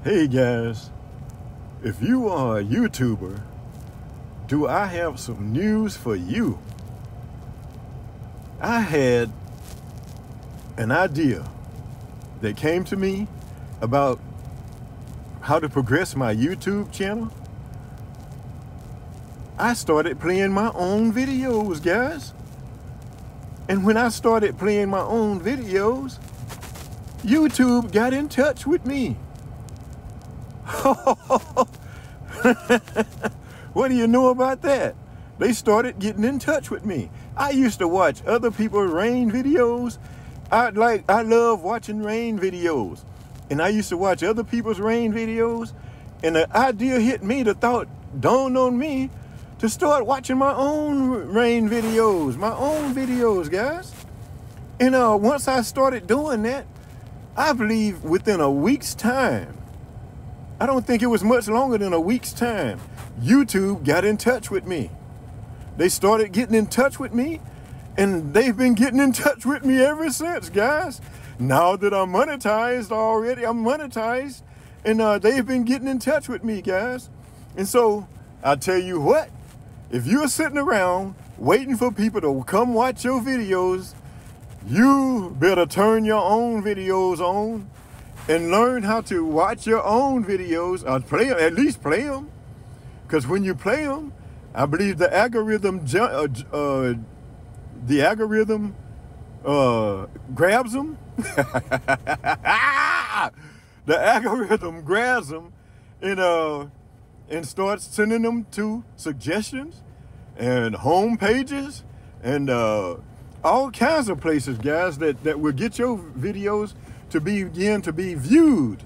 Hey guys, if you are a YouTuber, do I have some news for you? I had an idea that came to me about how to progress my YouTube channel. I started playing my own videos, guys. And when I started playing my own videos, YouTube got in touch with me. What do you know about that? They started getting in touch with me. I used to watch other people's rain videos. I love watching rain videos. And I used to watch other people's rain videos. And the idea hit me, the thought dawned on me to start watching my own rain videos, guys. And once I started doing that, I believe within a week's time, I don't think it was much longer than a week's time, YouTube got in touch with me. They started getting in touch with me, and they've been getting in touch with me ever since, guys. Now that I'm monetized already, and they've been getting in touch with me, guys. And so, I tell you what, if you're sitting around waiting for people to come watch your videos, you better turn your own videos on and learn how to watch your own videos, or play them, at least play them. Because when you play them, I believe the algorithm grabs them. The algorithm grabs them and starts sending them to suggestions and home pages and all kinds of places, guys, that will get your videos to begin to be viewed.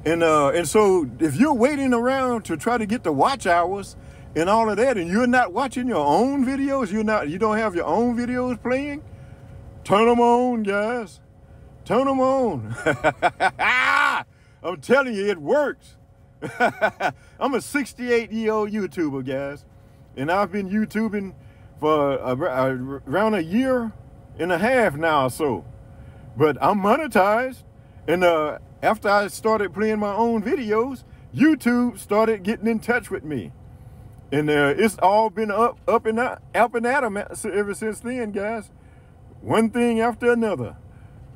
And so if you're waiting around to try to get the watch hours and all of that, and you're not watching your own videos, you don't have your own videos playing, turn them on, guys. Turn them on. I'm telling you, it works. I'm a 68-year-old YouTuber, guys, and I've been YouTubing for around a year and a half now or so. But I'm monetized, and after I started playing my own videos, YouTube started getting in touch with me. And it's all been up and at 'em ever since then, guys. One thing after another.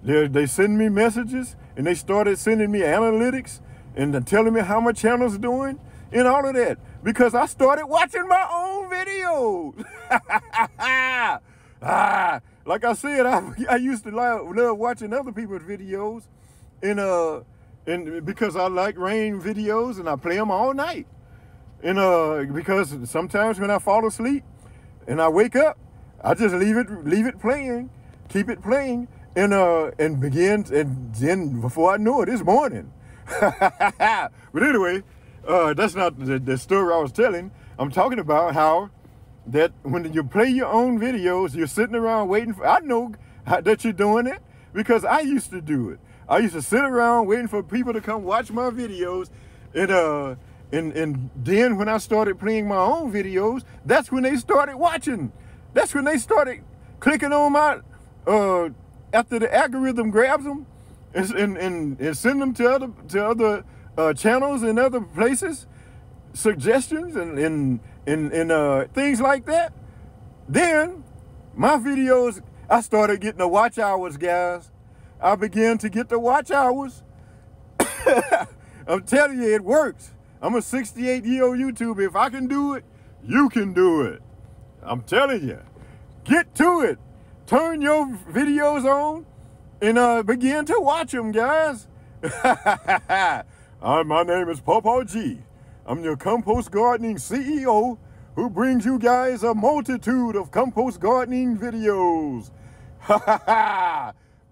They send me messages, and they started sending me analytics and telling me how my channel's doing and all of that, because I started watching my own videos. Like I said, I used to love watching other people's videos, and because I like rain videos, and I play them all night. And because sometimes when I fall asleep and I wake up, I just leave it playing, keep it playing, and begin, and then before I know it, it's morning. But anyway, that's not the story I was telling. I'm talking about how that when you play your own videos, you're sitting around waiting for, I know that you're doing it because I used to do it. I used to sit around waiting for people to come watch my videos, and then when I started playing my own videos, that's when they started watching. That's when they started clicking on my, after the algorithm grabs them and send them to other channels and other places, suggestions and things like that. Then my videos, I started getting the watch hours, guys. I began to get the watch hours. I'm telling you, it works. I'm a 68-year-old YouTuber. If I can do it, you can do it. I'm telling you. Get to it. Turn your videos on and begin to watch them, guys. My name is Pawpaw G. I'm your compost gardening CEO who brings you guys a multitude of compost gardening videos.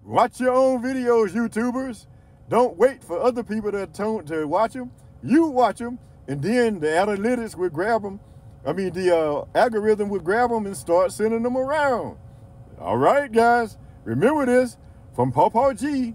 Watch your own videos, YouTubers. Don't wait for other people to watch them. You watch them, and then the analytics will grab them. The algorithm will grab them and start sending them around. All right, guys. Remember this from Pawpaw G.